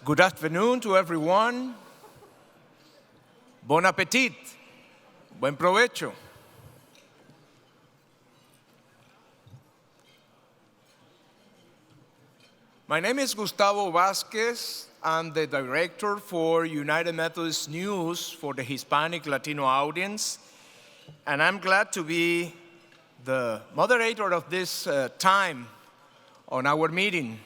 Good afternoon to everyone. Bon appetit. Buen provecho. My name is Gustavo Vasquez. I'm the director for United Methodist News for the Hispanic Latino audience. And I'm glad to be the moderator of this time on our meeting.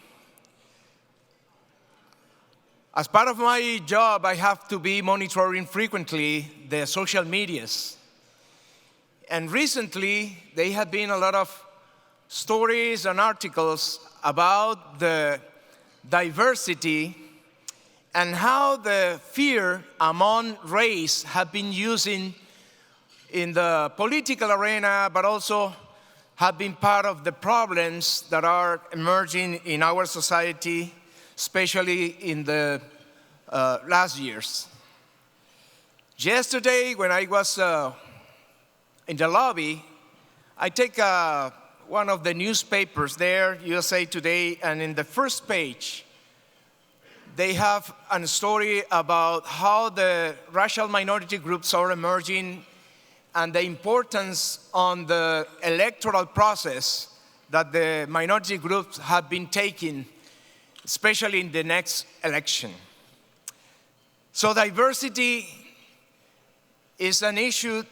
As part of my job, I have to be monitoring frequently the social medias. And recently, there have been a lot of stories and articles about the diversity and how the fear among race have been using in the political arena, but also have been part of the problems that are emerging in our society, especially in the last years. Yesterday, when I was in the lobby, I take one of the newspapers there, USA Today, and in the first page, they have a story about how the racial minority groups are emerging and the importance on the electoral process that the minority groups have been taking, especially in the next election. So diversity is an issue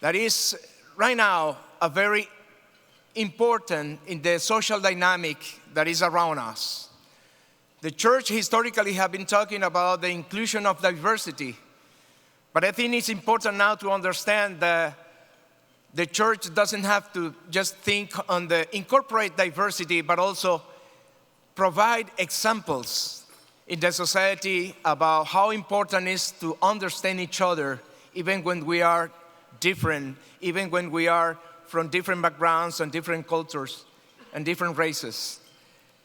that is right now a very important in the social dynamic that is around us. The church historically have been talking about the inclusion of diversity, but I think it's important now to understand that the church doesn't have to just think on the incorporate diversity, but also provide examples in the society about how important it is to understand each other, even when we are different, even when we are from different backgrounds and different cultures and different races.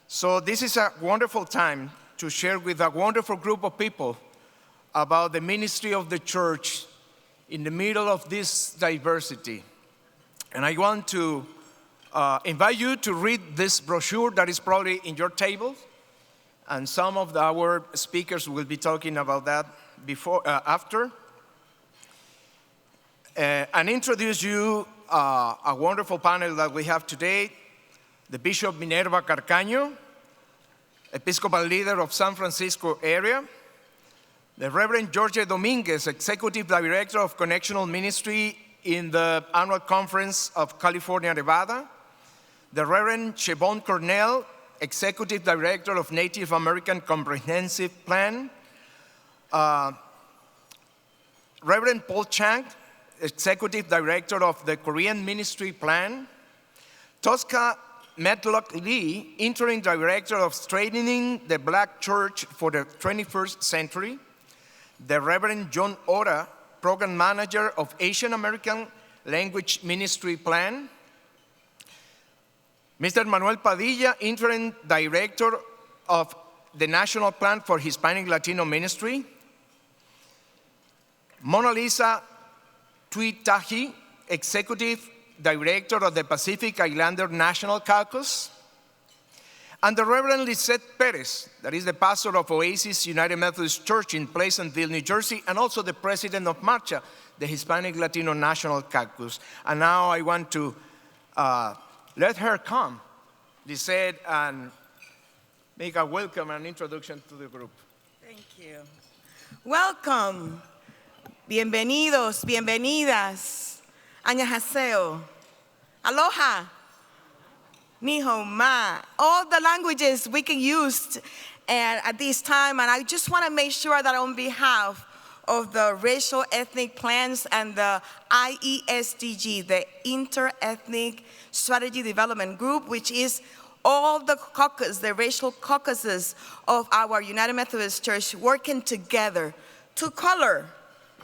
So this is a wonderful time to share with a wonderful group of people about the ministry of the church in the middle of this diversity. And I want to invite you to read this brochure that is probably in your table. And some of our speakers will be talking about that after. And introduce you a wonderful panel that we have today. The Bishop Minerva Carcaño, Episcopal leader of San Francisco area. The Reverend Jorge Dominguez, Executive Director of Connectional Ministry in the Annual Conference of California, Nevada. The Reverend Siobhan Cornell, Executive Director of Native American Comprehensive Plan. Reverend Paul Chang, Executive Director of the Korean Ministry Plan. Tosca Medlock Lee, Interim Director of Strengthening the Black Church for the 21st Century. The Reverend John Ora, Program Manager of Asian American Language Ministry Plan. Mr. Manuel Padilla, Interim Director of the National Plan for Hispanic Latino Ministry. Mona Lisa Tuitahi, Executive Director of the Pacific Islander National Caucus. And the Reverend Lisette Perez, that is the pastor of Oasis United Methodist Church in Pleasantville, New Jersey, and also the president of Marcha, the Hispanic Latino National Caucus. And now I want to let her come, Lisette, and make a welcome and introduction to the group. Thank you. Welcome. Bienvenidos, bienvenidas. Annyeonghaseyo. Aloha. Ni hao ma. All the languages we can use at this time, and I just want to make sure that on behalf of the Racial Ethnic Plans and the IESDG, the Inter-Ethnic Strategy Development Group, which is all the caucus, the racial caucuses of our United Methodist Church working together to color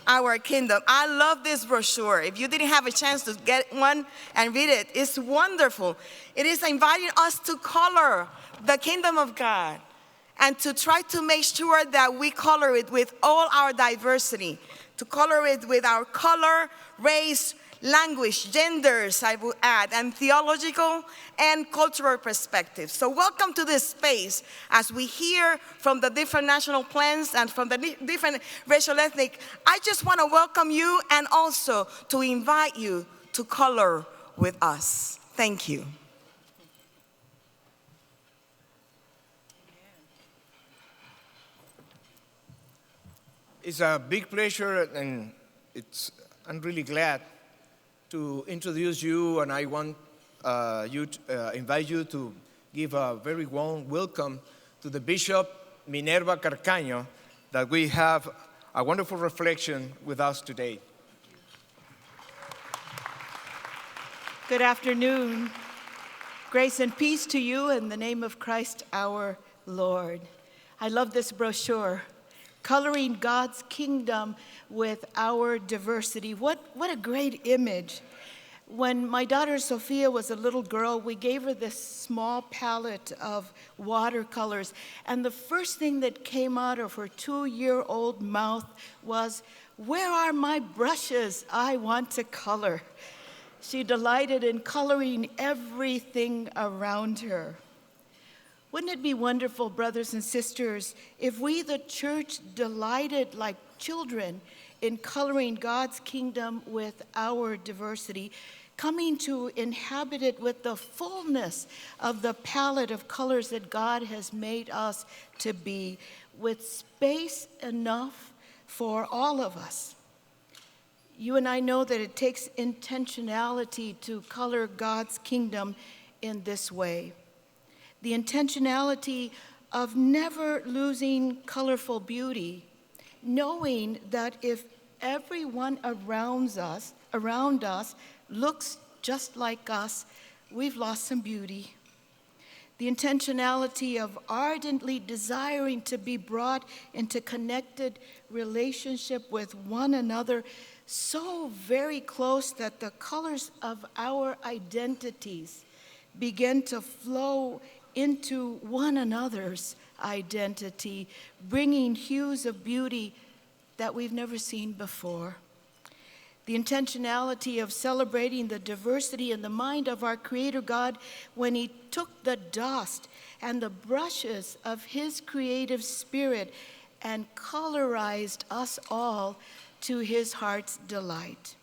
our kingdom. I love this brochure. If you didn't have a chance to get one and read it, it's wonderful. It is inviting us to color the kingdom of God and to try to make sure that we color it with all our diversity, to color it with our color, race, language, genders, I would add, and theological and cultural perspectives. So welcome to this space as we hear from the different national plans and from the different racial ethnic. I just want to welcome you and also to invite you to color with us. Thank you. It's a big pleasure, and I'm really glad to introduce you, and I want invite you to give a very warm welcome to the Bishop Minerva Carcaño, that we have a wonderful reflection with us today. Good afternoon. Grace and peace to you in the name of Christ our Lord. I love this brochure, Coloring God's Kingdom with Our Diversity. What a great image. When my daughter Sophia was a little girl, we gave her this small palette of watercolors, and the first thing that came out of her 2-year-old mouth was, "Where are my brushes? I want to color." She delighted in coloring everything around her. Wouldn't it be wonderful, brothers and sisters, if we, the church, delighted like children in coloring God's kingdom with our diversity, coming to inhabit it with the fullness of the palette of colors that God has made us to be, with space enough for all of us? You and I know that it takes intentionality to color God's kingdom in this way. The intentionality of never losing colorful beauty, knowing that if everyone around us looks just like us, we've lost some beauty. The intentionality of ardently desiring to be brought into connected relationship with one another, so very close that the colors of our identities begin to flow into one another's identity, bringing hues of beauty that we've never seen before. The intentionality of celebrating the diversity in the mind of our Creator God when He took the dust and the brushes of His creative spirit and colorized us all to His heart's delight.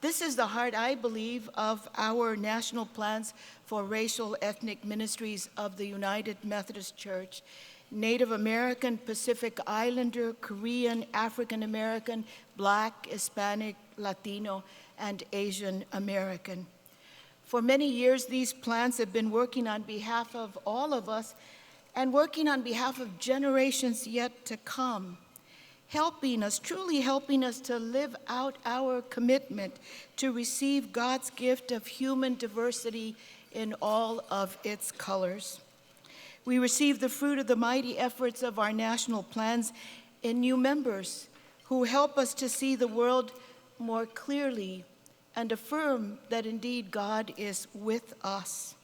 This is the heart, I believe, of our national plans for racial ethnic ministries of the United Methodist Church: Native American, Pacific Islander, Korean, African American, Black, Hispanic, Latino, and Asian American. For many years, these plans have been working on behalf of all of us and working on behalf of generations yet to come, truly helping us to live out our commitment to receive God's gift of human diversity in all of its colors. We receive the fruit of the mighty efforts of our national plans in new members who help us to see the world more clearly and affirm that indeed God is with us.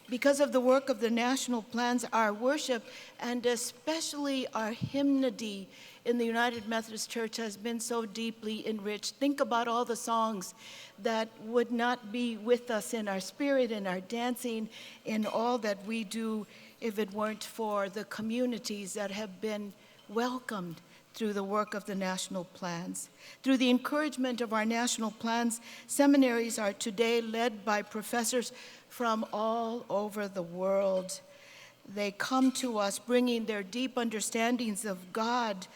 Because of the work of the national plans, our worship, and especially our hymnody in the United Methodist Church, has been so deeply enriched. Think about all the songs that would not be with us in our spirit, in our dancing, in all that we do, if it weren't for the communities that have been welcomed through the work of the national plans. Through the encouragement of our national plans, seminaries are today led by professors from all over the world. They come to us bringing their deep understandings of God,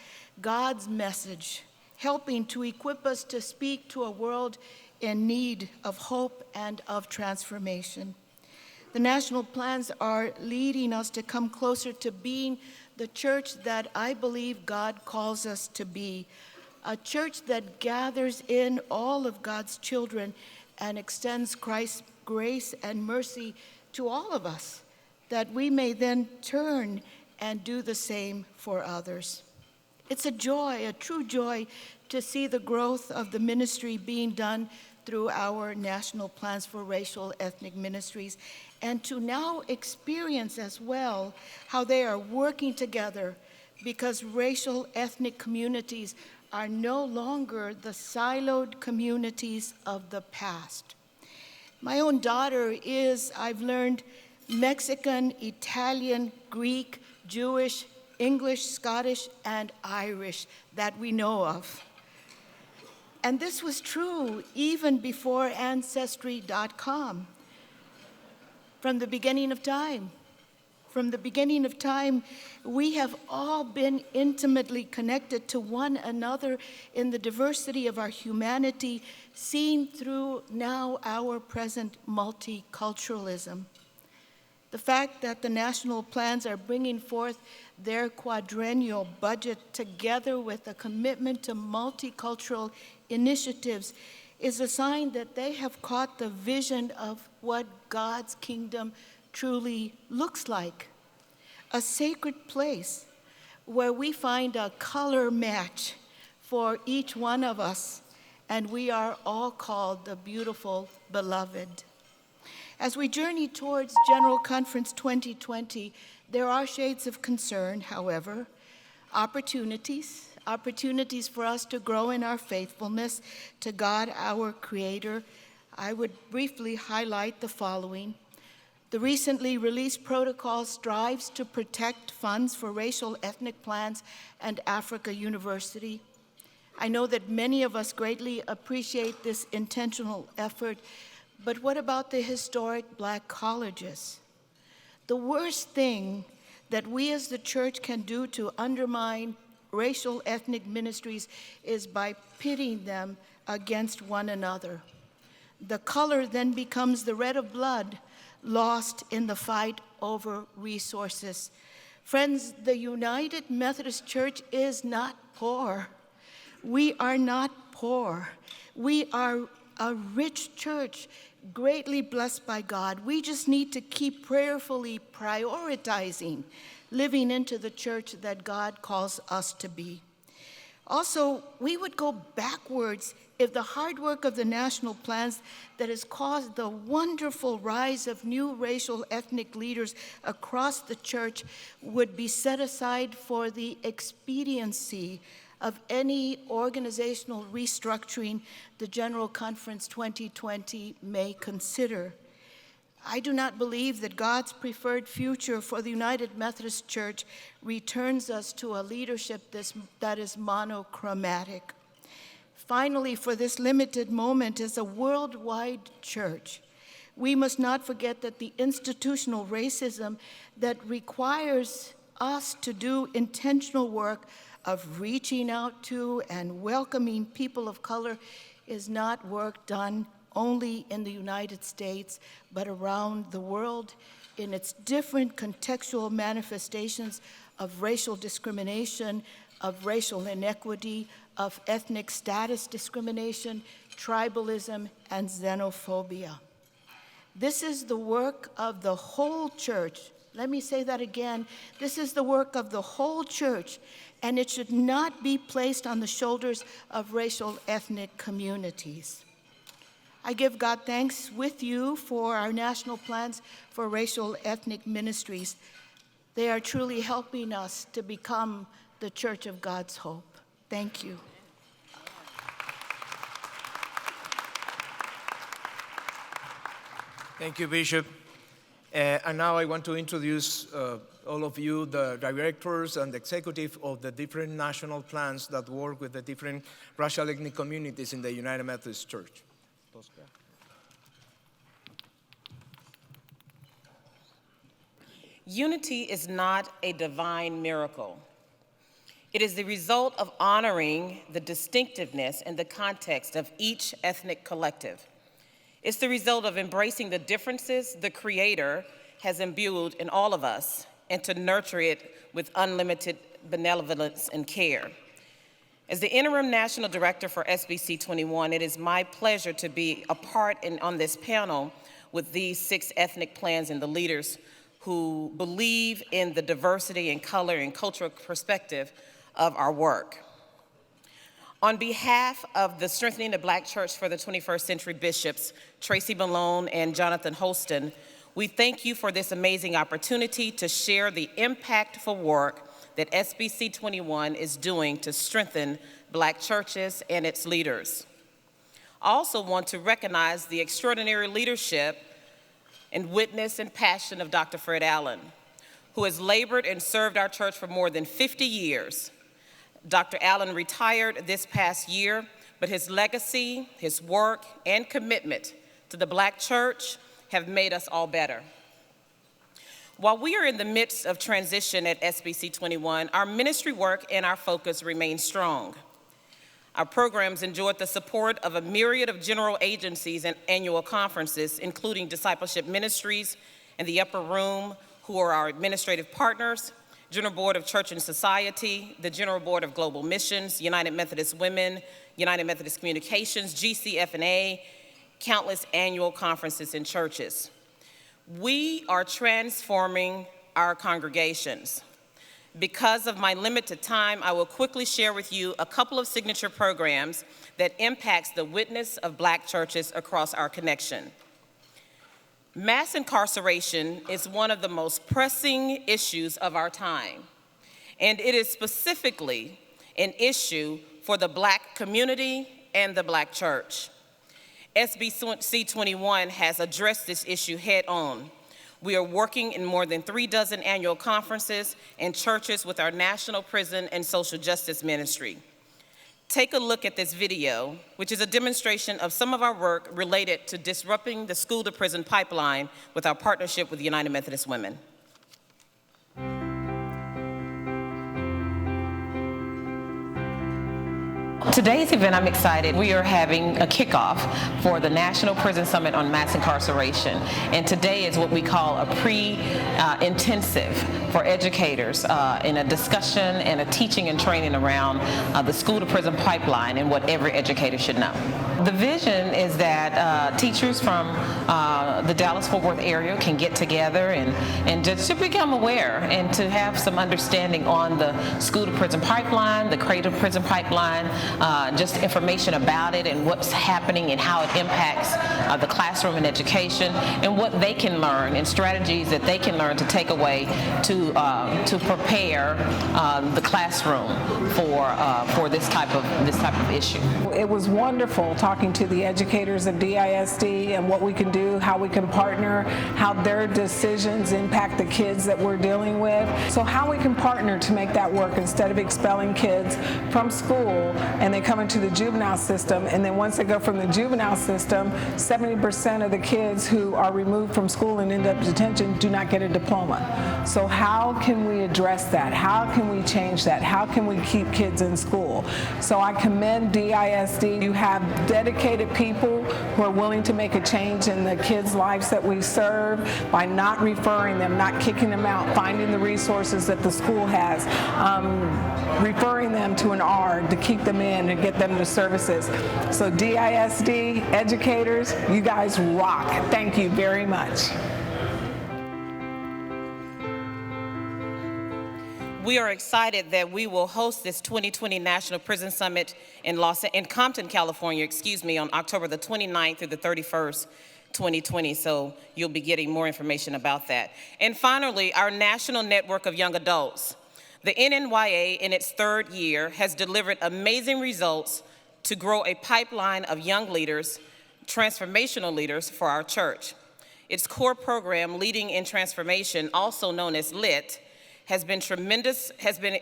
God's message, helping to equip us to speak to a world in need of hope and of transformation. The national plans are leading us to come closer to being the church that I believe God calls us to be, a church that gathers in all of God's children and extends Christ's grace and mercy to all of us, that we may then turn and do the same for others. It's a joy, a true joy, to see the growth of the ministry being done through our national plans for racial ethnic ministries, and to now experience as well how they are working together, because racial ethnic communities are no longer the siloed communities of the past. My own daughter is, I've learned, Mexican, Italian, Greek, Jewish, English, Scottish, and Irish that we know of. And this was true even before Ancestry.com. From the beginning of time. From the beginning of time, we have all been intimately connected to one another in the diversity of our humanity, seen through now our present multiculturalism. The fact that the national plans are bringing forth their quadrennial budget together with a commitment to multicultural initiatives is a sign that they have caught the vision of what God's kingdom truly looks like. A sacred place where we find a color match for each one of us, and we are all called the beautiful beloved. As we journey towards General Conference 2020, there are shades of concern, however, opportunities for us to grow in our faithfulness to God, our Creator. I would briefly highlight the following. The recently released protocol strives to protect funds for racial ethnic plans and Africa University. I know that many of us greatly appreciate this intentional effort, but what about the historic Black colleges? The worst thing that we as the church can do to undermine racial ethnic ministries is by pitting them against one another. The color then becomes the red of blood lost in the fight over resources. Friends, the United Methodist Church is not poor. We are not poor. We are a rich church, greatly blessed by God. We just need to keep prayerfully prioritizing living into the church that God calls us to be. Also, we would go backwards if the hard work of the national plans that has caused the wonderful rise of new racial ethnic leaders across the church would be set aside for the expediency of any organizational restructuring the General Conference 2020 may consider. I do not believe that God's preferred future for the United Methodist Church returns us to a leadership that is monochromatic. Finally, for this limited moment, as a worldwide church, we must not forget that the institutional racism that requires us to do intentional work of reaching out to and welcoming people of color is not work done only in the United States, but around the world in its different contextual manifestations of racial discrimination, of racial inequity, of ethnic status discrimination, tribalism, and xenophobia. This is the work of the whole church. Let me say that again. This is the work of the whole church, and it should not be placed on the shoulders of racial ethnic communities. I give God thanks with you for our national plans for racial ethnic ministries. They are truly helping us to become the Church of God's hope. Thank you. Thank you, Bishop. And now I want to introduce all of you, the directors and the executive of the different national plans that work with the different racial ethnic communities in the United Methodist Church. Unity is not a divine miracle. It is the result of honoring the distinctiveness and the context of each ethnic collective. It's the result of embracing the differences the Creator has imbued in all of us and to nurture it with unlimited benevolence and care. As the interim national director for SBC 21, it is my pleasure to be a part on this panel with these 6 ethnic plans and the leaders who believe in the diversity and color and cultural perspective of our work. On behalf of the Strengthening the Black Church for the 21st Century Bishops, Tracy Malone and Jonathan Holston, we thank you for this amazing opportunity to share the impactful work that SBC 21 is doing to strengthen Black churches, and its leaders. I also want to recognize the extraordinary leadership and witness and passion of Dr. Fred Allen, who has labored and served our church for more than 50 years. Dr. Allen retired this past year, but his legacy, his work, and commitment to the Black church have made us all better. While we are in the midst of transition at SBC 21, our ministry work and our focus remain strong. Our programs enjoyed the support of a myriad of general agencies and annual conferences, including Discipleship Ministries and the Upper Room, who are our administrative partners, General Board of Church and Society, the General Board of Global Missions, United Methodist Women, United Methodist Communications, GCF&A, countless annual conferences and churches. We are transforming our congregations. Because of my limited time, I will quickly share with you a couple of signature programs that impacts the witness of Black churches across our connection. Mass incarceration is one of the most pressing issues of our time, and it is specifically an issue for the Black community and the Black church. SBC 21 has addressed this issue head on. We are working in more than 36 annual conferences and churches with our National Prison and Social Justice Ministry. Take a look at this video, which is a demonstration of some of our work related to disrupting the school-to-prison pipeline with our partnership with United Methodist Women. Today's event, I'm excited. We are having a kickoff for the National Prison Summit on Mass Incarceration. And today is what we call a pre-intensive for educators in a discussion and a teaching and training around the school-to-prison pipeline and what every educator should know. The vision is that teachers from the Dallas-Fort Worth area can get together and just to become aware and to have some understanding on the school-to-prison pipeline, the cradle-to-prison pipeline, just information about it and what's happening and how it impacts the classroom and education, and what they can learn and strategies that they can learn to take away to prepare the classroom for this type of issue. It was wonderful talking to the educators of DISD and what we can do, how we can partner, how their decisions impact the kids that we're dealing with. So how we can partner to make that work instead of expelling kids from school and they come into the juvenile system, and then once they go from the juvenile system, 70% of the kids who are removed from school and end up in detention do not get a diploma. So how can we address that? How can we change that? How can we keep kids in school? So I commend DISD. You have dedicated people who are willing to make a change in the kids' lives that we serve by not referring them, not kicking them out, finding the resources that the school has, referring them to an R to keep them in and get them the services. So DISD, educators, you guys rock. Thank you very much. We are excited that we will host this 2020 National Prison Summit in Compton, California, on October the 29th through the 31st, 2020. So you'll be getting more information about that. And finally, our national network of young adults. The NNYA, in its third year, has delivered amazing results to grow a pipeline of young leaders, transformational leaders for our church. Its core program, Leading in Transformation, also known as LIT, has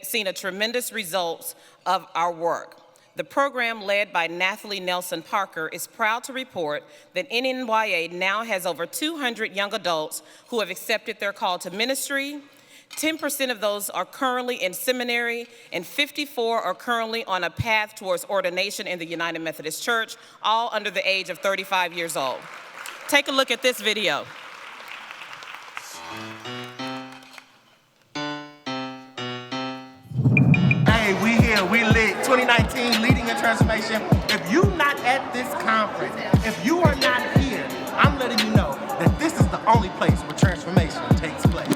seen a tremendous results of our work. The program, led by Nathalie Nelson Parker, is proud to report that NNYA now has over 200 young adults who have accepted their call to ministry. 10% of those are currently in seminary, and 54 are currently on a path towards ordination in the United Methodist Church, all under the age of 35 years old. Take a look at this video. Hey, we here, we lit. 2019 Leading in Transformation. If you not at this conference, if you are not here, I'm letting you know that this is the only place where transformation takes place.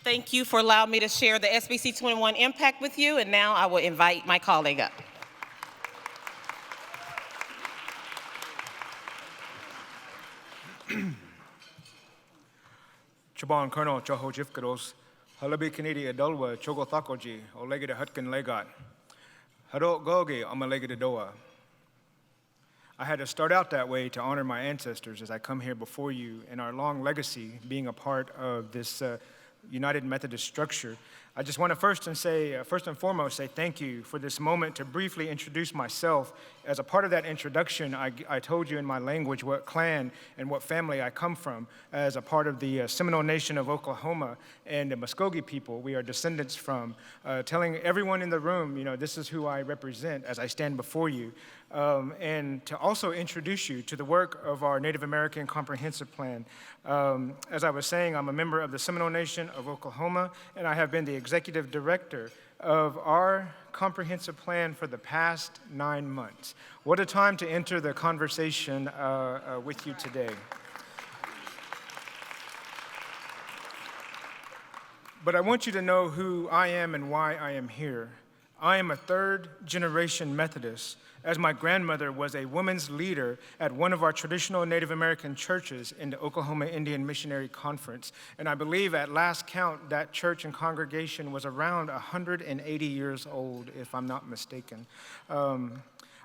Thank you for allowing me to share the SBC 21 impact with you, and now I will invite my colleague up. Chabon Colonel Choho Jifkados, Halabi Kanidi Adulwa, Chogo Thakoji, Olegida Hutkin Legat, Hado Gogi, Amalegida Doa. I had to start out that way to honor my ancestors as I come here before you and our long legacy being a part of this United Methodist structure. I just want to first and foremost say thank you for this moment to briefly introduce myself. As a part of that introduction, I told you in my language what clan and what family I come from. As a part of the Seminole Nation of Oklahoma and the Muskogee people, we are descendants from. Telling everyone in the room, this is who I represent as I stand before you. And to also introduce you to the work of our Native American Comprehensive Plan. As I was saying, I'm a member of the Seminole Nation of Oklahoma, and I have been the executive director of our comprehensive plan for the past 9 months. What a time to enter the conversation with you today. But I want you to know who I am and why I am here. I am a third-generation Methodist, as my grandmother was a women's leader at one of our traditional Native American churches in the Oklahoma Indian Missionary Conference. And I believe at last count, that church and congregation was around 180 years old, if I'm not mistaken. I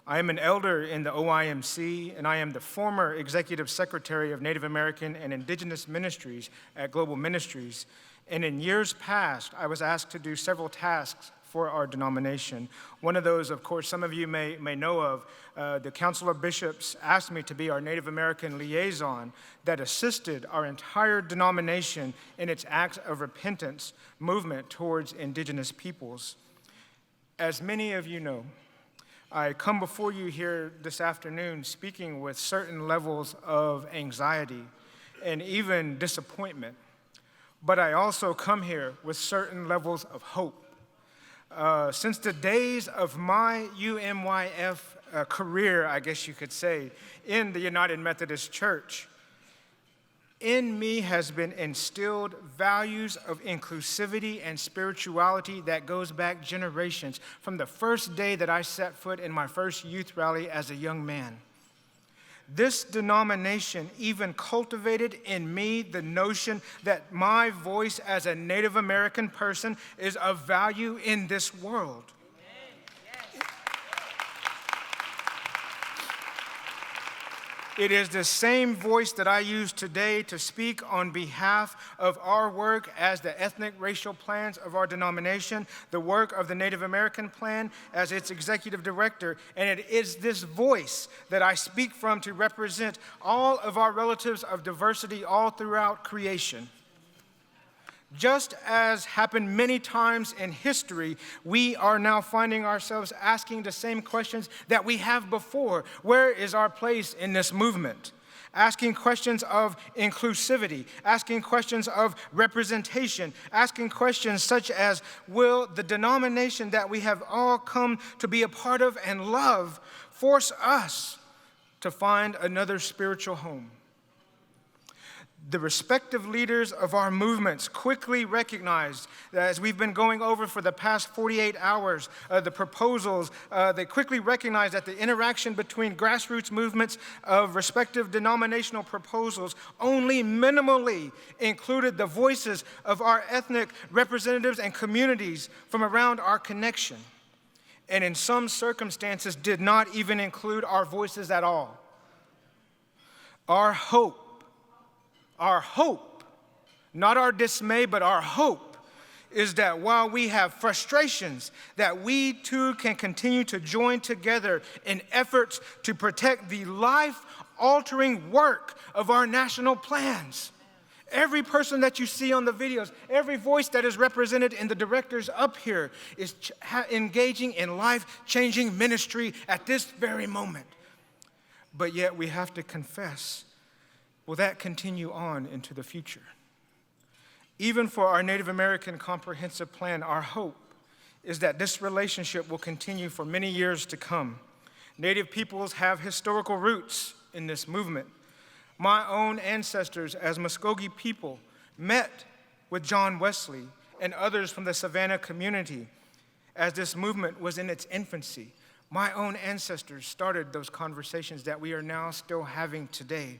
am an elder in the OIMC, and I am the former executive secretary of Native American and Indigenous Ministries at Global Ministries. And in years past, I was asked to do several tasks for our denomination. One of those, of course, some of you may know of, the Council of Bishops asked me to be our Native American liaison that assisted our entire denomination in its acts of repentance movement towards indigenous peoples. As many of you know, I come before you here this afternoon speaking with certain levels of anxiety and even disappointment, but I also come here with certain levels of hope. Since the days of my UMYF career, I guess you could say, in the United Methodist Church, in me has been instilled values of inclusivity and spirituality that goes back generations from the first day that I set foot in my first youth rally as a young man. This denomination even cultivated in me the notion that my voice as a Native American person is of value in this world. It is the same voice that I use today to speak on behalf of our work as the ethnic racial plans of our denomination, the work of the Native American Plan as its executive director, and it is this voice that I speak from to represent all of our relatives of diversity all throughout creation. Just as happened many times in history, we are now finding ourselves asking the same questions that we have before. Where is our place in this movement? Asking questions of inclusivity, asking questions of representation, asking questions such as, will the denomination that we have all come to be a part of and love force us to find another spiritual home? The respective leaders of our movements quickly recognized that as we've been going over for the past 48 hours, the proposals, they quickly recognized that the interaction between grassroots movements of respective denominational proposals only minimally included the voices of our ethnic representatives and communities from around our connection, and in some circumstances did not even include our voices at all. Our hope, not our dismay, but our hope, is that while we have frustrations, that we too can continue to join together in efforts to protect the life-altering work of our national plans. Every person that you see on the videos, every voice that is represented in the directors up here is engaging in life-changing ministry at this very moment. But yet we have to confess, will that continue on into the future? Even for our Native American Comprehensive Plan, our hope is that this relationship will continue for many years to come. Native peoples have historical roots in this movement. My own ancestors as Muskogee people met with John Wesley and others from the Savannah community as this movement was in its infancy. My own ancestors started those conversations that we are now still having today.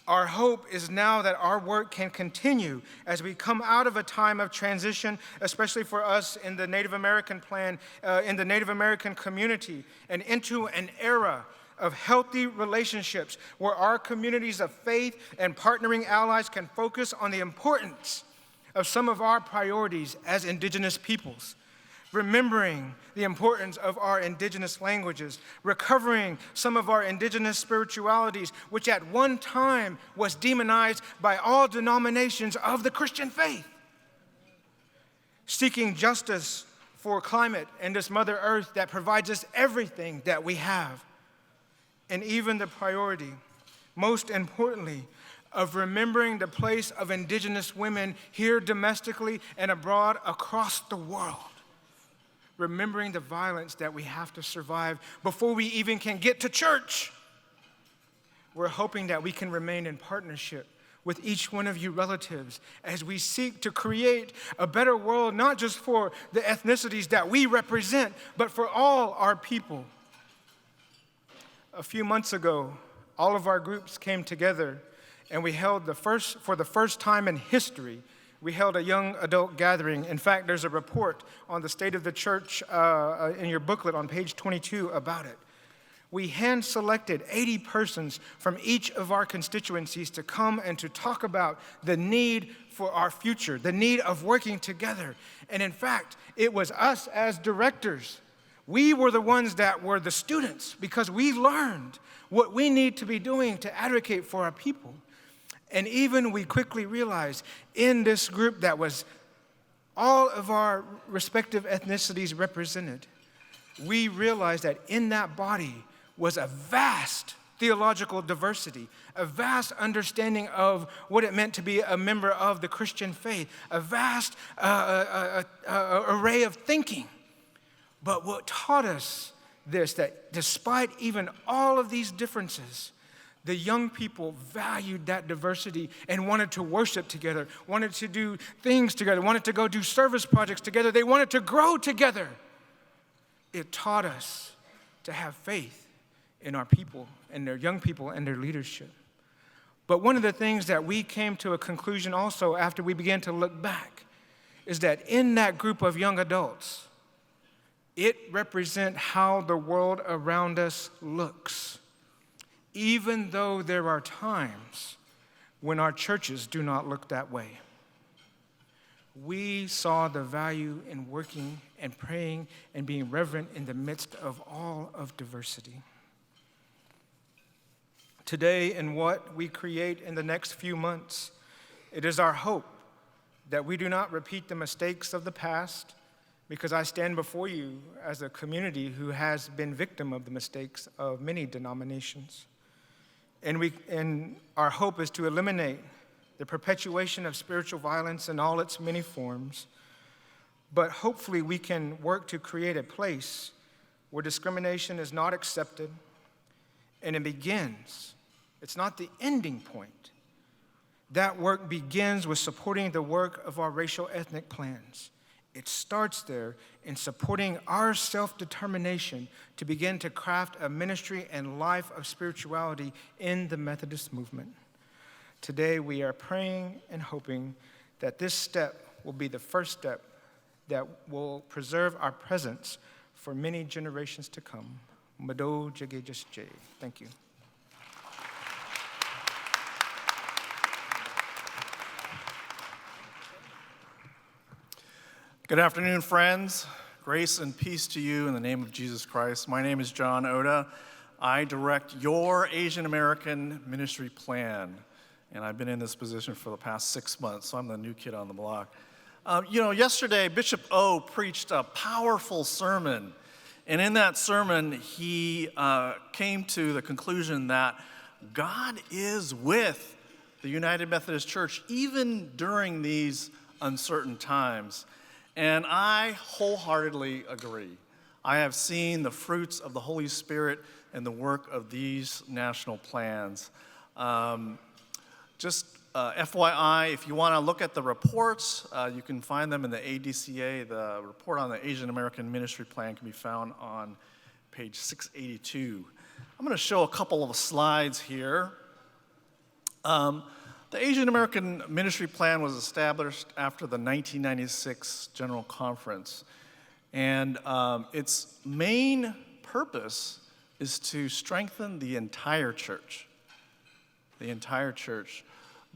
Our hope is now that our work can continue as we come out of a time of transition, especially for us in the Native American plan, in the Native American community, and into an era of healthy relationships where our communities of faith and partnering allies can focus on the importance of some of our priorities as indigenous peoples. Remembering the importance of our indigenous languages, recovering some of our indigenous spiritualities, which at one time was demonized by all denominations of the Christian faith. Seeking justice for climate and this Mother Earth that provides us everything that we have. And even the priority, most importantly, of remembering the place of indigenous women here domestically and abroad across the world. Remembering the violence that we have to survive before we even can get to church. We're hoping that we can remain in partnership with each one of you relatives as we seek to create a better world, not just for the ethnicities that we represent, but for all our people. A few months ago, all of our groups came together and we held for the first time in history, we held a young adult gathering. In fact, there's a report on the state of the church in your booklet on page 22 about it. We hand-selected 80 persons from each of our constituencies to come and to talk about the need for our future, the need of working together. And in fact, it was us as directors. We were the ones that were the students because we learned what we need to be doing to advocate for our people. And even we quickly realized in this group that was all of our respective ethnicities represented, we realized that in that body was a vast theological diversity, a vast understanding of what it meant to be a member of the Christian faith, a vast array of thinking. But what taught us this, that despite even all of these differences, the young people valued that diversity and wanted to worship together, wanted to do things together, wanted to go do service projects together. They wanted to grow together. It taught us to have faith in our people and their young people and their leadership. But one of the things that we came to a conclusion also after we began to look back is that in that group of young adults, it represents how the world around us looks. Even though there are times when our churches do not look that way. We saw the value in working and praying and being reverent in the midst of all of diversity. Today, in what we create in the next few months, it is our hope that we do not repeat the mistakes of the past, because I stand before you as a community who has been victim of the mistakes of many denominations. And our hope is to eliminate the perpetuation of spiritual violence in all its many forms. But hopefully we can work to create a place where discrimination is not accepted and it begins. It's not the ending point. That work begins with supporting the work of our racial ethnic plans. It starts there in supporting our self-determination to begin to craft a ministry and life of spirituality in the Methodist movement. Today, we are praying and hoping that this step will be the first step that will preserve our presence for many generations to come. Mado Jage Jay. Thank you. Good afternoon, friends. Grace and peace to you in the name of Jesus Christ. My name is John Oda. I direct your Asian American ministry plan, and I've been in this position for the past 6 months, so I'm the new kid on the block. Yesterday, Bishop O preached a powerful sermon, and in that sermon, he came to the conclusion that God is with the United Methodist Church, even during these uncertain times. And I wholeheartedly agree. I have seen the fruits of the Holy Spirit and the work of these national plans. Just FYI, if you want to look at the reports, you can find them in the ADCA. The report on the Asian American Ministry Plan can be found on page 682. I'm going to show a couple of slides here. The Asian American Ministry Plan was established after the 1996 General Conference, and its main purpose is to strengthen the entire church,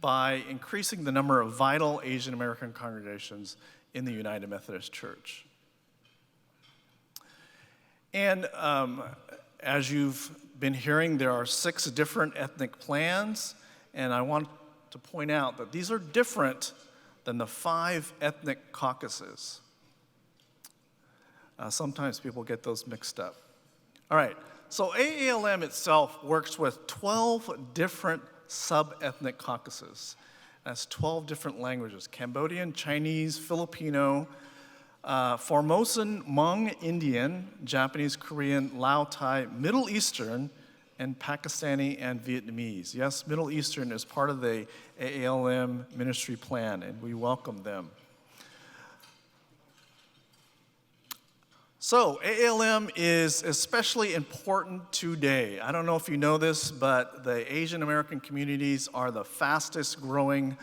by increasing the number of vital Asian American congregations in the United Methodist Church. And as you've been hearing, there are 6 different ethnic plans, and I want to point out that these are different than the 5 ethnic caucuses. Sometimes people get those mixed up. All right, so AALM itself works with 12 different sub-ethnic caucuses. That's 12 different languages: Cambodian, Chinese, Filipino, Formosan, Hmong, Indian, Japanese, Korean, Lao, Thai, Middle Eastern, and Pakistani and Vietnamese. Yes, Middle Eastern is part of the AALM ministry plan, and we welcome them. So AALM is especially important today. I don't know if you know this, but the Asian American communities are the fastest growing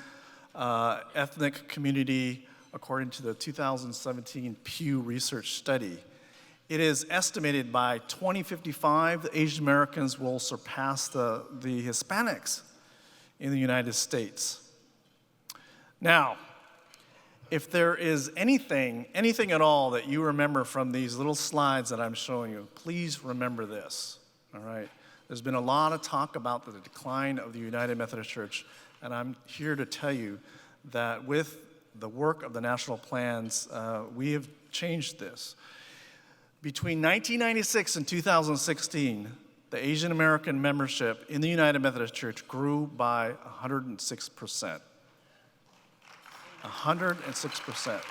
ethnic community according to the 2017 Pew Research study. It is estimated by 2055 the Asian Americans will surpass the Hispanics in the United States. Now, if there is anything at all that you remember from these little slides that I'm showing you, please remember this, all right? There's been a lot of talk about the decline of the United Methodist Church, and I'm here to tell you that with the work of the national plans, we have changed this. Between 1996 and 2016, the Asian American membership in the United Methodist Church grew by 106%. 106%.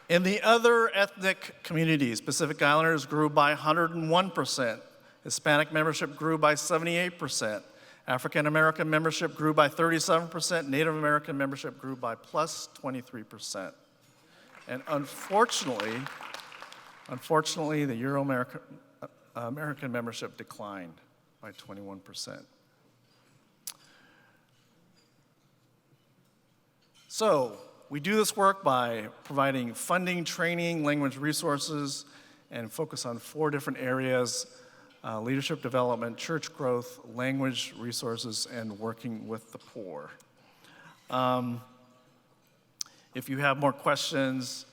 In the other ethnic communities, Pacific Islanders grew by 101%. Hispanic membership grew by 78%. African American membership grew by 37%. Native American membership grew by plus 23%. And unfortunately, the Euro-American membership declined by 21%. So we do this work by providing funding, training, language resources, and focus on 4 different areas: leadership development, church growth, language resources, and working with the poor. If you have more questions,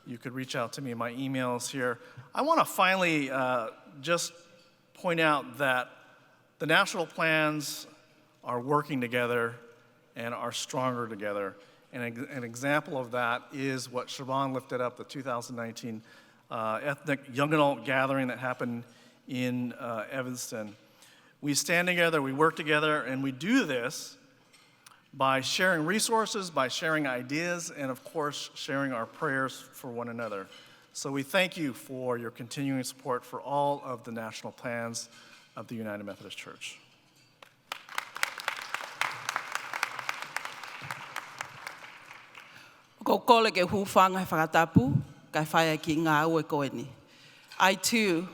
you could reach out to me. My email's here. I want to finally just point out that the national plans are working together and are stronger together. And an example of that is what Siobhan lifted up, the 2019 ethnic young adult gathering that happened in Evanston. We stand together, we work together, and we do this by sharing resources, by sharing ideas, and of course, sharing our prayers for one another. So we thank you for your continuing support for all of the national plans of the United Methodist Church. I too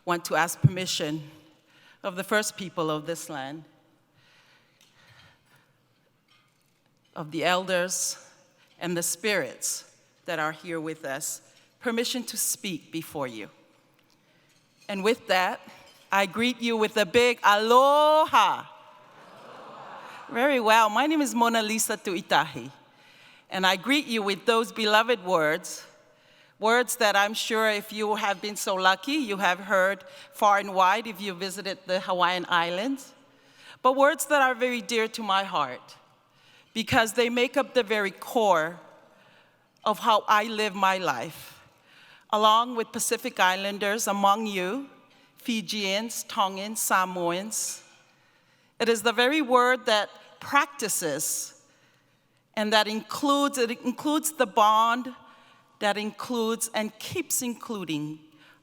want to ask permission of the first people of this land, of the elders and the spirits that are here with us, permission to speak before you. And with that, I greet you with a big aloha. Very well. My name is Mona Lisa Tuitahi, and I greet you with those beloved words, words that I'm sure if you have been so lucky, you have heard far and wide if you visited the Hawaiian Islands, but words that are very dear to my heart because they make up the very core of how I live my life, along with Pacific Islanders among you, Fijians, Tongans, Samoans. It is the very word that practices and that includes the bond that includes and keeps including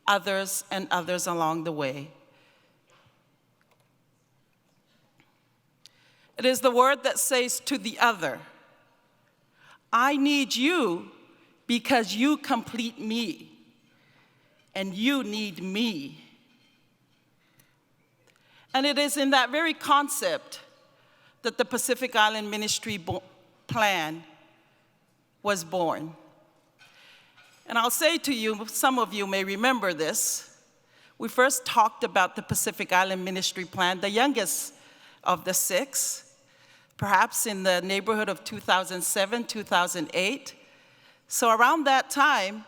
others and others along the way. It is the word that says to the other, I need you because you complete me, and you need me. And it is in that very concept that the Pacific Island Ministry Plan was born. And I'll say to you, some of you may remember this, we first talked about the Pacific Island Ministry Plan, the youngest of the 6, perhaps in the neighborhood of 2007, 2008. So around that time,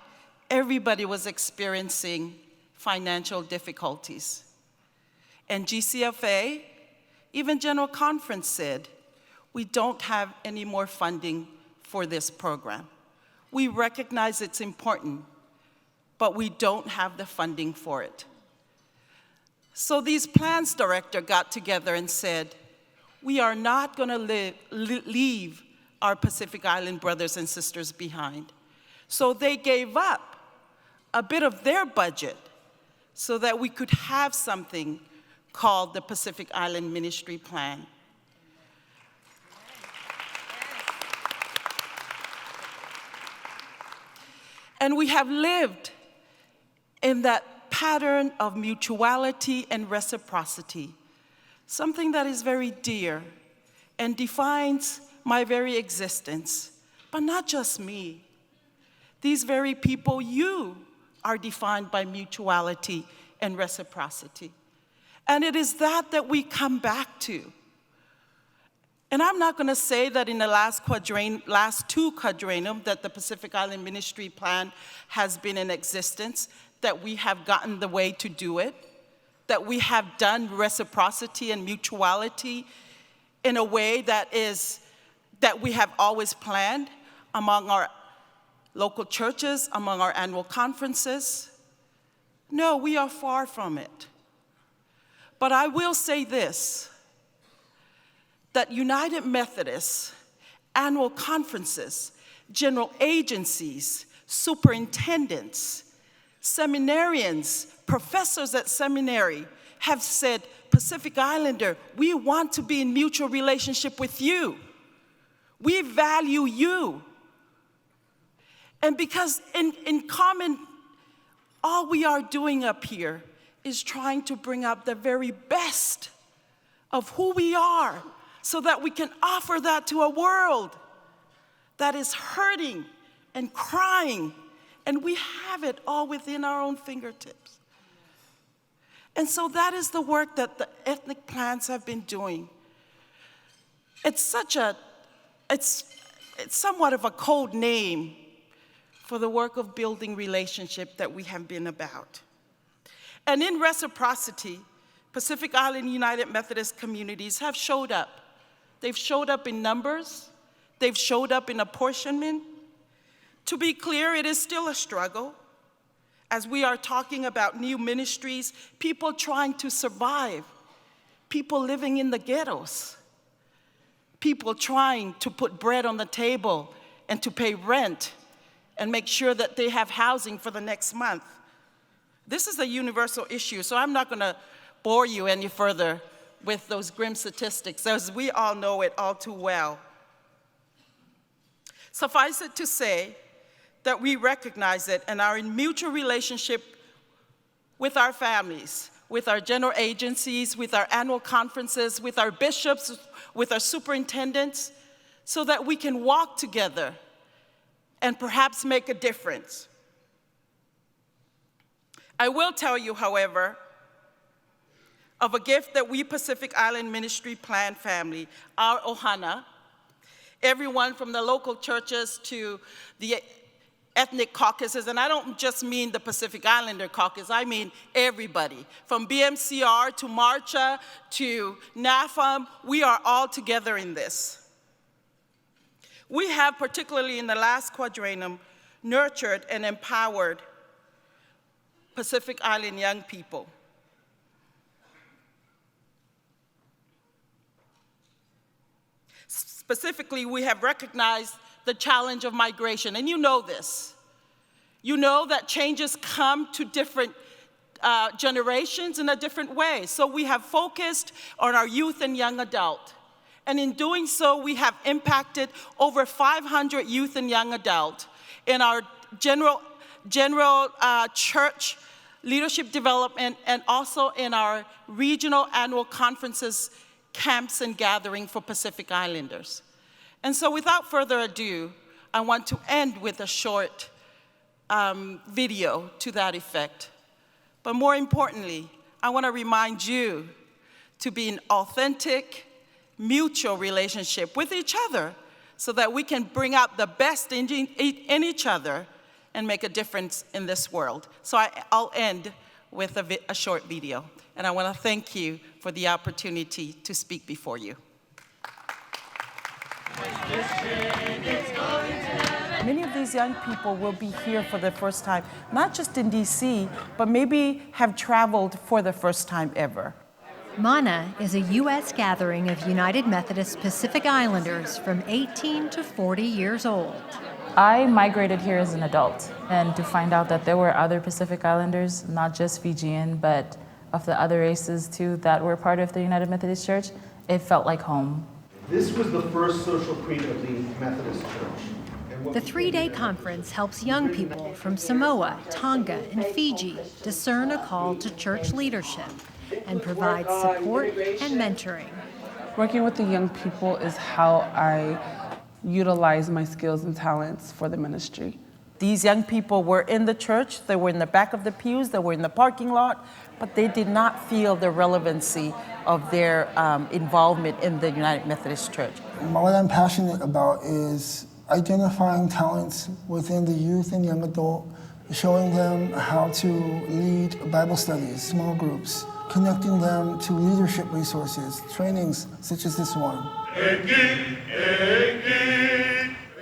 everybody was experiencing financial difficulties. And GCFA, even General Conference said, we don't have any more funding for this program. We recognize it's important, but we don't have the funding for it. So these plans director got together and said, we are not going to leave our Pacific Island brothers and sisters behind. So they gave up a bit of their budget so that we could have something called the Pacific Island Ministry Plan. And we have lived in that pattern of mutuality and reciprocity, something that is very dear and defines my very existence, but not just me. These very people, you are defined by mutuality and reciprocity. And it is that we come back to. And I'm not going to say that in the last 2 quadrennium that the Pacific Island Ministry Plan has been in existence, that we have gotten the way to do it, that we have done reciprocity and mutuality in a way that we have always planned among our local churches, among our annual conferences. No, we are far from it. But I will say this, that United Methodist annual conferences, general agencies, superintendents, seminarians, professors at seminary have said, Pacific Islander, we want to be in mutual relationship with you. We value you. And because in common, all we are doing up here is trying to bring up the very best of who we are so that we can offer that to a world that is hurting and crying, and we have it all within our own fingertips. And so that is the work that the ethnic plans have been doing. It's somewhat of a code name for the work of building relationship that we have been about. And in reciprocity, Pacific Island United Methodist communities have showed up. They've showed up in numbers. They've showed up in apportionment. To be clear, it is still a struggle. As we are talking about new ministries, people trying to survive, people living in the ghettos, people trying to put bread on the table and to pay rent and make sure that they have housing for the next month. This is a universal issue, so I'm not going to bore you any further with those grim statistics, as we all know it all too well. Suffice it to say that we recognize it and are in mutual relationship with our families, with our general agencies, with our annual conferences, with our bishops, with our superintendents, so that we can walk together and perhaps make a difference. I will tell you, however, of a gift that we Pacific Island Ministry Plan family, our Ohana, everyone from the local churches to the ethnic caucuses, and I don't just mean the Pacific Islander caucus, I mean everybody. From BMCR to Marcha to NAFAM, we are all together in this. We have, particularly in the last quadrennium, nurtured and empowered Pacific Island young people. Specifically, we have recognized the challenge of migration, and you know this. You know that changes come to different generations in a different way. So we have focused on our youth and young adult, And in doing so, we have impacted over 500 youth and young adults in our general church leadership development, and also in our regional annual conferences, camps, and gathering for Pacific Islanders. And so without further ado, I want to end with a short video to that effect. But more importantly, I want to remind you to be in authentic, mutual relationship with each other so that we can bring out the best in each other and make a difference in this world. So I'll end with a short video. And I want to thank you for the opportunity to speak before you. Many of these young people will be here for the first time, not just in DC, but maybe have traveled for the first time ever. MANA is a U.S. gathering of United Methodist Pacific Islanders from 18 to 40 years old. I migrated here as an adult, and to find out that there were other Pacific Islanders, not just Fijian, but of the other races too, that were part of the United Methodist Church, it felt like home. This was the first social creed of the Methodist Church. The three-day conference helps young people from Samoa, Tonga, and Fiji discern a call to church leadership and provide support and mentoring. Working with the young people is how I utilize my skills and talents for the ministry. These young people were in the church, they were in the back of the pews, they were in the parking lot, but they did not feel the relevancy of their involvement in the United Methodist Church. What I'm passionate about is identifying talents within the youth and young adult, showing them how to lead Bible studies, small groups, connecting them to leadership resources, trainings such as this one.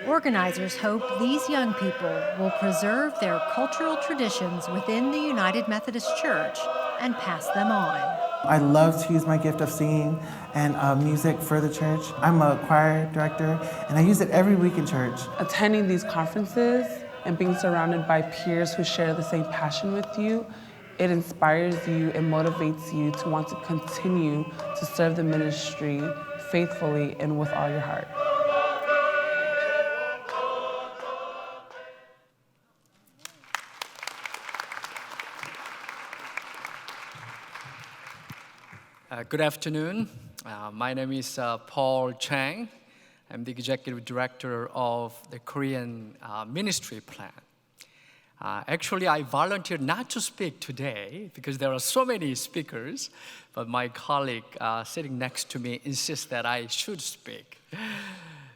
Organizers hope these young people will preserve their cultural traditions within the United Methodist Church and pass them on. I love to use my gift of singing and music for the church. I'm a choir director, and I use it every week in church. Attending these conferences and being surrounded by peers who share the same passion with you, it inspires you and motivates you to want to continue to serve the ministry faithfully and with all your heart. Good afternoon. My name is Paul Chang. I'm the executive director of the Korean ministry plan. Actually, I volunteered not to speak today because there are so many speakers, but my colleague sitting next to me insists that I should speak.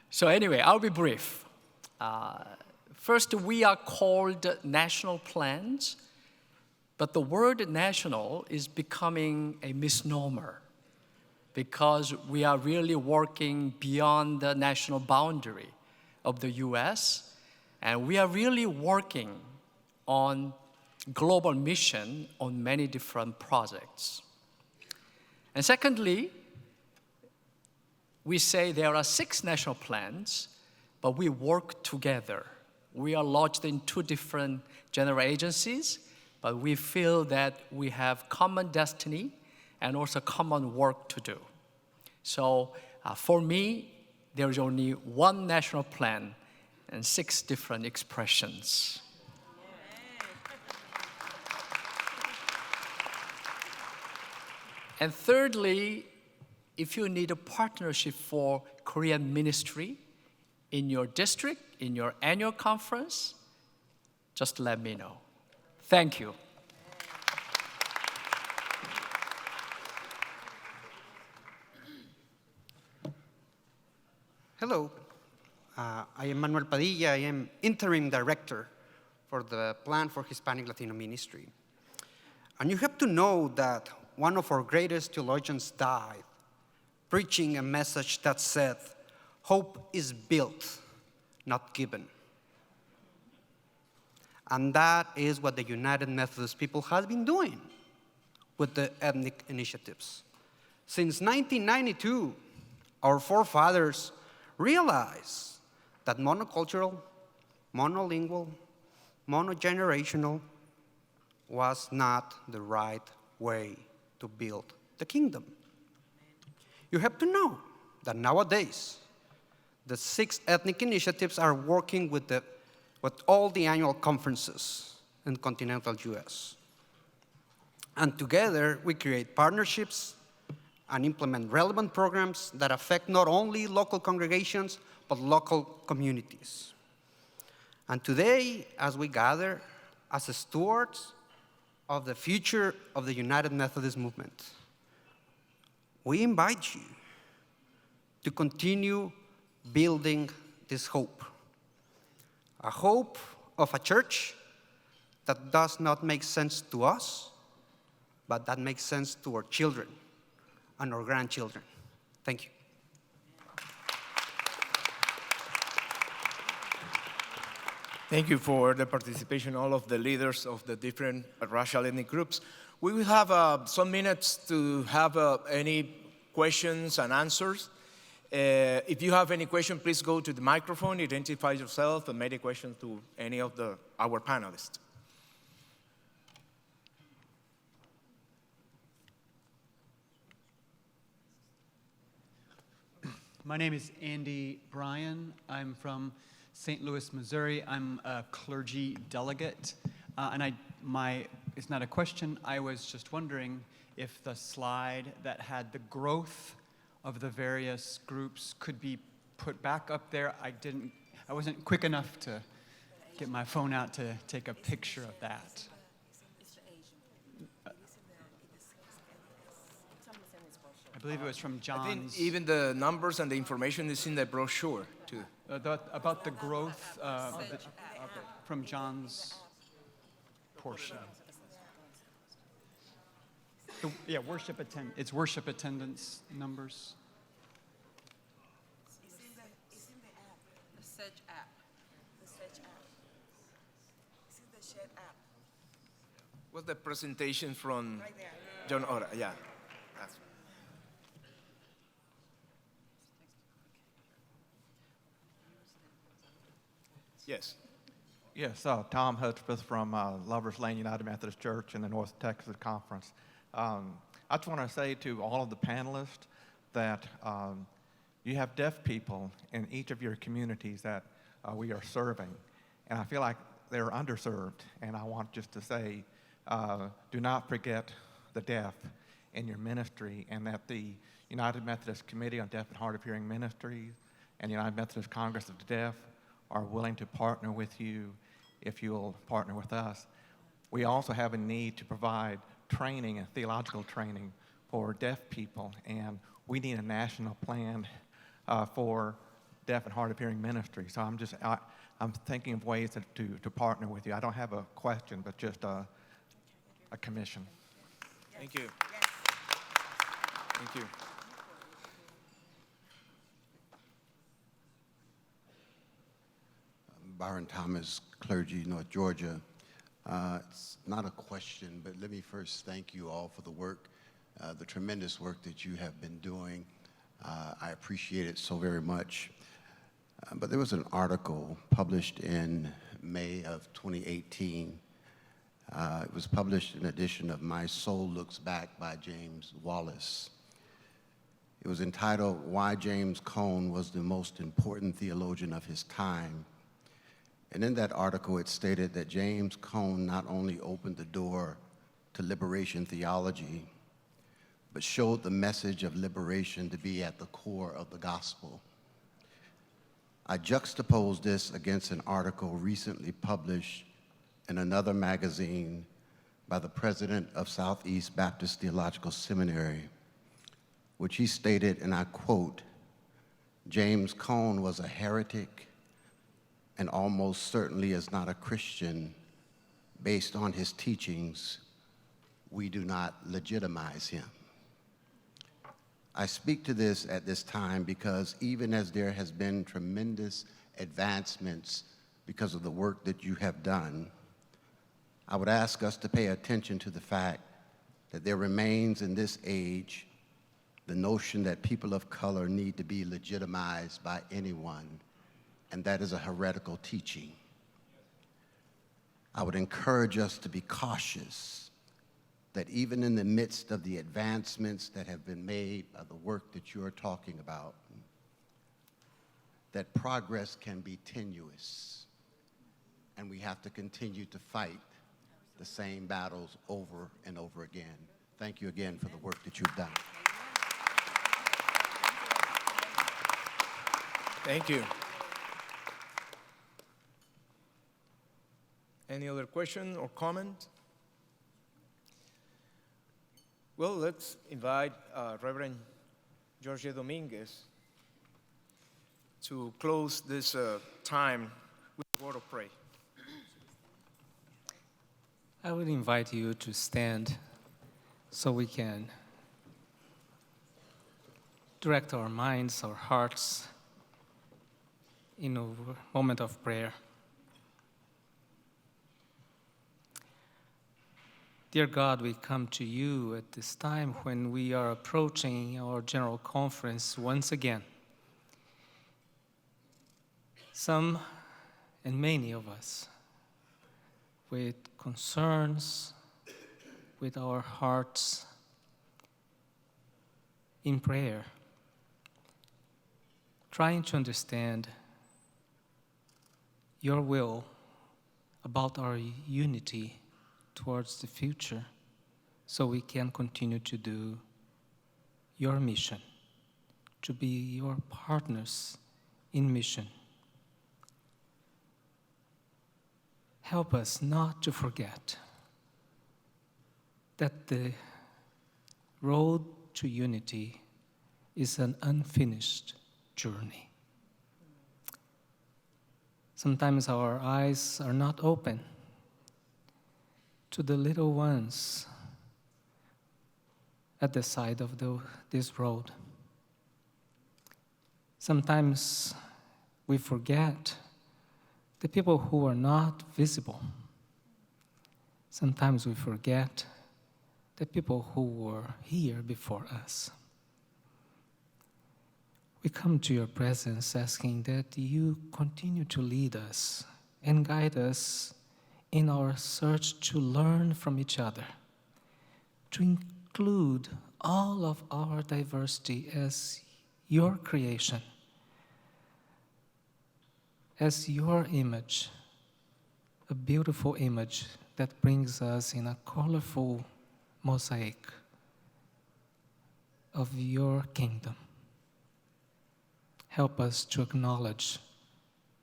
So anyway, I'll be brief. First, we are called national plans, but the word national is becoming a misnomer because we are really working beyond the national boundary of the US, and we are really working on global mission on many different projects. And secondly, we say there are 6 national plans, but we work together. We are lodged in 2 different general agencies, but we feel that we have common destiny and also common work to do. So for me, there is only one national plan and 6 different expressions. And thirdly, if you need a partnership for Korean ministry in your district, in your annual conference, just let me know. Thank you. Hello, I am Manuel Padilla. I am interim director for the Plan for Hispanic Latino Ministry. And you have to know that one of our greatest theologians died preaching a message that said, hope is built, not given. And that is what the United Methodist people has been doing with the ethnic initiatives. Since 1992, our forefathers realized that monocultural, monolingual, monogenerational was not the right way to build the kingdom. You have to know that nowadays the 6 ethnic initiatives are working with all the annual conferences in continental US. And together we create partnerships and implement relevant programs that affect not only local congregations, but local communities. And today, as we gather as stewards of the future of the United Methodist movement, we invite you to continue building this hope. A hope of a church that does not make sense to us, but that makes sense to our children and our grandchildren. Thank you. Thank you for the participation, all of the leaders of the different racial ethnic groups. We will have some minutes to have any questions and answers. If you have any question, please go to the microphone, identify yourself, and make a question to any of our panelists. My name is Andy Bryan. I'm from St. Louis, Missouri. I'm a clergy delegate. It's not a question. I was just wondering if the slide that had the growth of the various groups could be put back up there. I wasn't quick enough to get my phone out to take a picture of that. I believe it was from John's. I think even the numbers and the information is in the brochure, too. About the growth from John's portion. Yeah, it's worship attendance numbers. It's in the app. The Sedge app. The Sedge app. It's in the Shed app. What's the presentation from Right there. John Ora? Yeah. That's Yes. Yes, Tom Hudspeth from Lovers Lane United Methodist Church in the North Texas Conference. I just want to say to all of the panelists that you have deaf people in each of your communities that we are serving. And I feel like they're underserved. And I want just to say, do not forget the deaf in your ministry, and that the United Methodist Committee on Deaf and Hard of Hearing Ministries and the United Methodist Congress of the Deaf are willing to partner with you if you'll partner with us. We also have a need to provide training and theological training for deaf people, and we need a national plan for deaf and hard of hearing ministry. So I'm thinking of ways to partner with you. I don't have a question, but just a commission. Thank you. Thank you. Byron Thomas, clergy, North Georgia. It's not a question, but let me first thank you all for the work, the tremendous work that you have been doing. I appreciate it so very much. But there was an article published in May of 2018. It was published in an edition of My Soul Looks Back by James Wallace. It was entitled, Why James Cone Was the Most Important Theologian of His Time. And in that article, it stated that James Cone not only opened the door to liberation theology, but showed the message of liberation to be at the core of the gospel. I juxtaposed this against an article recently published in another magazine by the president of Southeast Baptist Theological Seminary, which he stated, and I quote, James Cone was a heretic and almost certainly is not a Christian. Based on his teachings, we do not legitimize him. I speak to this at this time because even as there has been tremendous advancements because of the work that you have done, I would ask us to pay attention to the fact that there remains in this age the notion that people of color need to be legitimized by anyone, and that is a heretical teaching. I would encourage us to be cautious that even in the midst of the advancements that have been made by the work that you are talking about, that progress can be tenuous, and we have to continue to fight the same battles over and over again. Thank you again for the work that you've done. Thank you. Any other question or comment? Well, let's invite Reverend Jorge Dominguez to close this time with a word of prayer. I would invite you to stand so we can direct our minds, our hearts in a moment of prayer. Dear God, we come to you at this time when we are approaching our General Conference once again. Some and many of us with concerns, with our hearts in prayer, trying to understand your will about our unity towards the future so we can continue to do your mission, to be your partners in mission. Help us not to forget that the road to unity is an unfinished journey. Sometimes our eyes are not open to the little ones at the side of this road. Sometimes we forget the people who are not visible. Sometimes we forget the people who were here before us. We come to your presence asking that you continue to lead us and guide us in our search to learn from each other, to include all of our diversity as your creation, as your image, a beautiful image that brings us in a colorful mosaic of your kingdom. Help us to acknowledge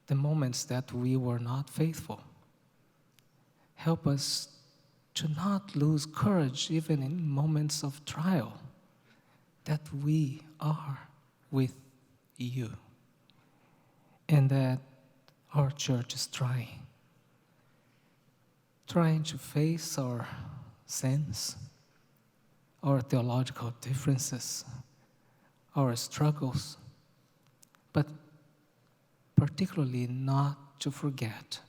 the moments that we were not faithful. Help us to not lose courage even in moments of trial, that we are with you and that our church is trying to face our sins, our theological differences, our struggles, but particularly not to forget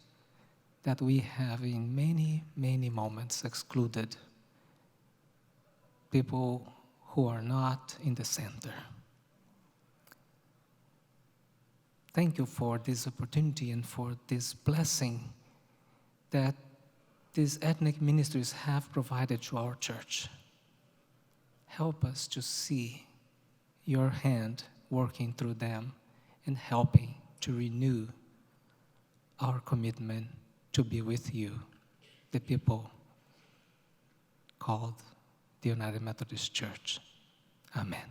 that we have in many, many moments excluded people who are not in the center. Thank you for this opportunity and for this blessing that these ethnic ministries have provided to our church. Help us to see your hand working through them and helping to renew our commitment to be with you, the people called the United Methodist Church. Amen.